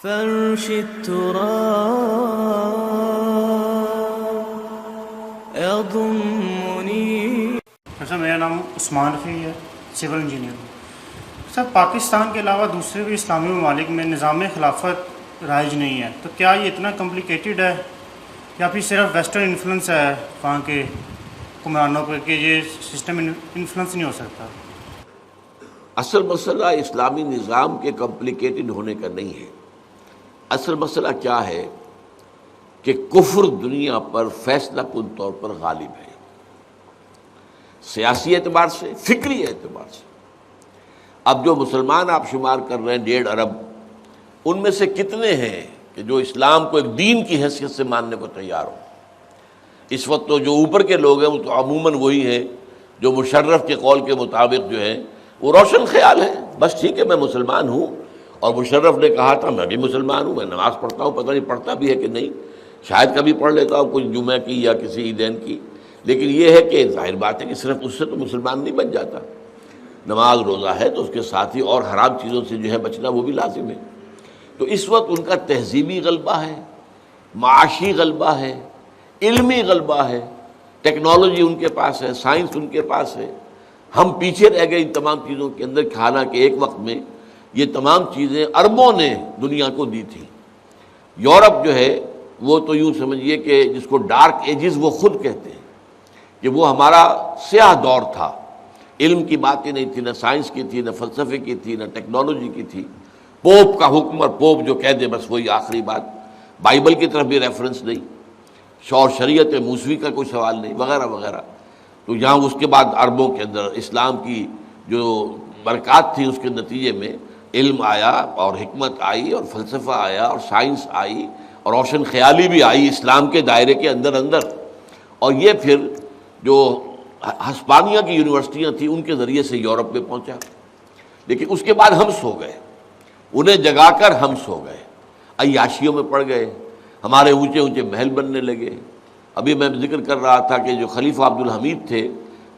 فرش التراب يضمني. سر میرا نام عثمان رفیع ہے، سول انجینئر. سر پاکستان کے علاوہ دوسرے بھی اسلامی ممالک میں نظام خلافت رائج نہیں ہے، تو کیا یہ اتنا کمپلیکیٹڈ ہے یا پھر صرف ویسٹرن انفلوئنس ہے وہاں کے حکمرانوں پہ کہ یہ سسٹم انفلوئنس نہیں ہو سکتا؟ اصل مسئلہ اسلامی نظام کے کمپلیکیٹڈ ہونے کا نہیں ہے. اصل مسئلہ کیا ہے کہ کفر دنیا پر فیصلہ کن طور پر غالب ہے، سیاسی اعتبار سے، فکری اعتبار سے. اب جو مسلمان آپ شمار کر رہے ہیں 1.5 ارب، ان میں سے کتنے ہیں کہ جو اسلام کو ایک دین کی حیثیت سے ماننے کو تیار ہو؟ اس وقت تو جو اوپر کے لوگ ہیں وہ تو عموماً وہی ہیں جو مشرف کے قول کے مطابق جو ہیں وہ روشن خیال ہیں، بس ٹھیک ہے میں مسلمان ہوں، اور مشرف نے کہا تھا میں بھی مسلمان ہوں، میں نماز پڑھتا ہوں، پتہ نہیں پڑھتا بھی ہے کہ نہیں، شاید کبھی پڑھ لیتا ہوں کچھ جمعہ کی یا کسی عیدین کی، لیکن یہ ہے کہ ظاہر بات ہے کہ صرف اس سے تو مسلمان نہیں بن جاتا. نماز روزہ ہے تو اس کے ساتھ ہی اور حرام چیزوں سے جو ہے بچنا وہ بھی لازم ہے. تو اس وقت ان کا تہذیبی غلبہ ہے، معاشی غلبہ ہے، علمی غلبہ ہے، ٹیکنالوجی ان کے پاس ہے، سائنس ان کے پاس ہے. ہم پیچھے رہ گئے ان تمام چیزوں کے اندر، حالانکہ ایک وقت میں یہ تمام چیزیں عربوں نے دنیا کو دی تھی. یورپ جو ہے وہ تو یوں سمجھیے کہ جس کو ڈارک ایجز وہ خود کہتے ہیں کہ وہ ہمارا سیاہ دور تھا. علم کی بات ہی نہیں تھی، نہ سائنس کی تھی، نہ فلسفے کی تھی، نہ ٹیکنالوجی کی تھی. پوپ کا حکم، اور پوپ جو کہہ دے بس وہی آخری بات. بائبل کی طرف بھی ریفرنس نہیں، اور شریعت موسوی کا کوئی سوال نہیں، وغیرہ وغیرہ. تو یہاں اس کے بعد عربوں کے اندر اسلام کی جو برکات تھی اس کے نتیجے میں علم آیا اور حکمت آئی اور فلسفہ آیا اور سائنس آئی اور روشن خیالی بھی آئی اسلام کے دائرے کے اندر اندر. اور یہ پھر جو ہسپانیہ کی یونیورسٹیاں تھیں ان کے ذریعے سے یورپ میں پہنچا. لیکن اس کے بعد ہم سو گئے، انہیں جگا کر ہم سو گئے، عیاشیوں میں پڑ گئے، ہمارے اونچے اونچے محل بننے لگے. ابھی میں ذکر کر رہا تھا کہ جو خلیفہ عبدالحمید تھے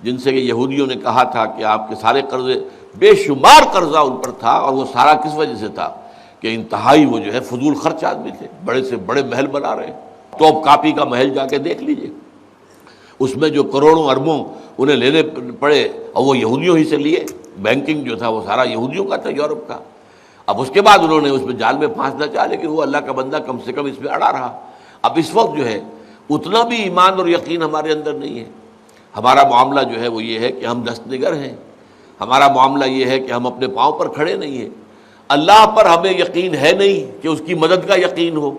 جن سے کہ یہودیوں نے کہا تھا کہ آپ کے سارے قرضے، بے شمار قرضہ ان پر تھا، اور وہ سارا کس وجہ سے تھا کہ انتہائی وہ جو ہے فضول خرچ آدمی تھے، بڑے سے بڑے محل بنا رہے ہیں. توپ کاپی کا محل جا کے دیکھ لیجئے، اس میں جو کروڑوں اربوں انہیں لینے پڑے، اور وہ یہودیوں ہی سے لیے. بینکنگ جو تھا وہ سارا یہودیوں کا تھا، یورپ کا. اب اس کے بعد انہوں نے اس میں جال میں پھانسنا چاہا، لیکن وہ اللہ کا بندہ کم سے کم اس میں اڑا رہا. اب اس وقت جو ہے اتنا بھی ایمان اور یقین ہمارے اندر نہیں ہے. ہمارا معاملہ جو ہے وہ یہ ہے کہ ہم دست نگر ہیں. ہمارا معاملہ یہ ہے کہ ہم اپنے پاؤں پر کھڑے نہیں ہیں. اللہ پر ہمیں یقین ہے نہیں کہ اس کی مدد کا یقین ہو.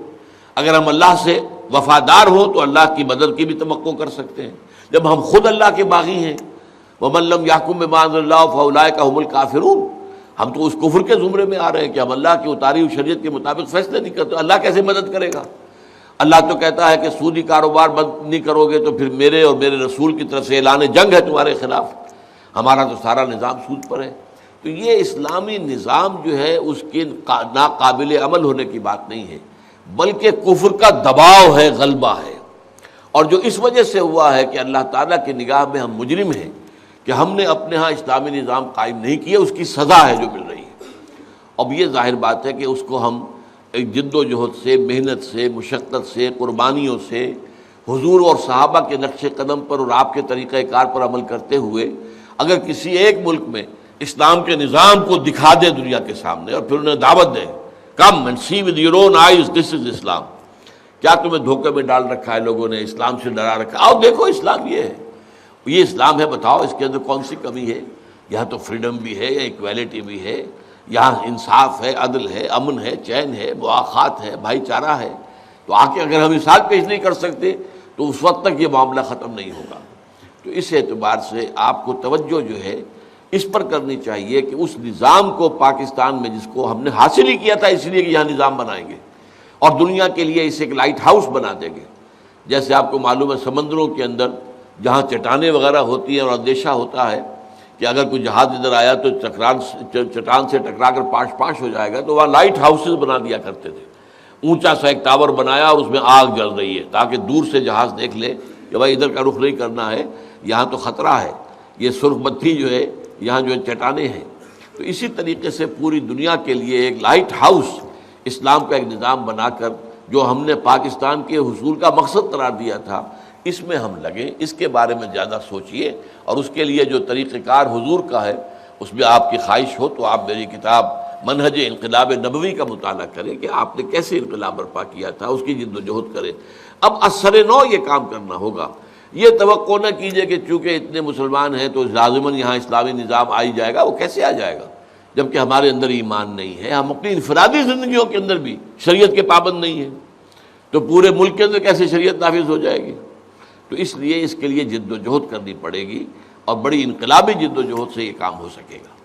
اگر ہم اللہ سے وفادار ہوں تو اللہ کی مدد کی بھی توقع کر سکتے ہیں. جب ہم خود اللہ کے باغی ہیں، وَمَن لَّمْ يَحْكُم بِمَا أَنزَلَ اللَّهُ فَأُولَٰئِكَ هُمُ الْكَافِرُونَ، ہم تو اس کفر کے زمرے میں آ رہے ہیں کہ ہم اللہ کی اتاری ہوئی شریعت کے مطابق فیصلے نہیں کرتے. اللہ کیسے مدد کرے گا؟ اللہ تو کہتا ہے کہ سودی کاروبار بند نہیں کرو گے تو پھر میرے اور میرے رسول کی طرف سے اعلان جنگ ہے تمہارے خلاف. ہمارا تو سارا نظام سود پر ہے. تو یہ اسلامی نظام جو ہے اس کے ناقابل عمل ہونے کی بات نہیں ہے، بلکہ کفر کا دباؤ ہے، غلبہ ہے. اور جو اس وجہ سے ہوا ہے کہ اللہ تعالیٰ کی نگاہ میں ہم مجرم ہیں کہ ہم نے اپنے ہاں اسلامی نظام قائم نہیں کیا، اس کی سزا ہے جو مل رہی ہے. اب یہ ظاہر بات ہے کہ اس کو ہم ایک جد و جہد سے، محنت سے، مشقت سے، قربانیوں سے، حضور اور صحابہ کے نقش قدم پر اور آپ کے طریقہ کار پر عمل کرتے ہوئے اگر کسی ایک ملک میں اسلام کے نظام کو دکھا دے دنیا کے سامنے اور پھر انہیں دعوت دے، come and see with your own eyes this is Islam. کیا تمہیں دھوکے میں ڈال رکھا ہے لوگوں نے، اسلام سے ڈرا رکھا ہے، آؤ دیکھو اسلام یہ ہے، یہ اسلام ہے، بتاؤ اس کے اندر کون سی کمی ہے. یہاں تو فریڈم بھی ہے، یا ایکویلٹی بھی ہے، یہاں انصاف ہے، عدل ہے، امن ہے، چین ہے، مواخات ہے، بھائی چارہ ہے. تو آ کے اگر ہم مثال پیش نہیں کر سکتے تو اس وقت تک یہ معاملہ ختم نہیں ہوگا. تو اس اعتبار سے آپ کو توجہ جو ہے اس پر کرنی چاہیے کہ اس نظام کو پاکستان میں جس کو ہم نے حاصل ہی کیا تھا اس لیے کہ یہاں نظام بنائیں گے اور دنیا کے لیے اسے ایک لائٹ ہاؤس بنا دیں گے. جیسے آپ کو معلوم ہے سمندروں کے اندر جہاں چٹانیں وغیرہ ہوتی ہیں اور اندیشہ ہوتا ہے کہ اگر کوئی جہاز ادھر آیا تو چٹان سے ٹکرا کر پاش ہو جائے گا، تو وہاں لائٹ ہاؤسز بنا دیا کرتے تھے. اونچا سا ایک ٹاور بنایا اور اس میں آگ جل رہی ہے تاکہ دور سے جہاز دیکھ لے کہ بھائی ادھر کا رخ نہیں کرنا ہے، یہاں تو خطرہ ہے، یہ سرخ بتی جو ہے یہاں جو چٹانیں ہیں. تو اسی طریقے سے پوری دنیا کے لیے ایک لائٹ ہاؤس، اسلام کا ایک نظام بنا کر جو ہم نے پاکستان کے حصول کا مقصد قرار دیا تھا اس میں ہم لگیں، اس کے بارے میں زیادہ سوچئے، اور اس کے لیے جو طریقہ کار حضور کا ہے اس میں آپ کی خواہش ہو تو آپ میری کتاب منہج انقلاب نبوی کا مطالعہ کریں کہ آپ نے کیسے انقلاب برپا کیا تھا، اس کی جد و جہد کریں۔ اب اثر نو یہ کام کرنا ہوگا، یہ توقع نہ کیجئے کہ چونکہ اتنے مسلمان ہیں تو لازماً یہاں اسلامی نظام آ ہی جائے گا۔ وہ کیسے آ جائے گا جبکہ ہمارے اندر ایمان نہیں ہے، ہم اپنی انفرادی زندگیوں کے اندر بھی شریعت کے پابند نہیں ہیں، تو پورے ملک کے اندر کیسے شریعت نافذ ہو جائے گی؟ تو اس لیے اس کے لیے جد و جہد کرنی پڑے گی، اور بڑی انقلابی جد و جہد سے یہ کام ہو سکے گا۔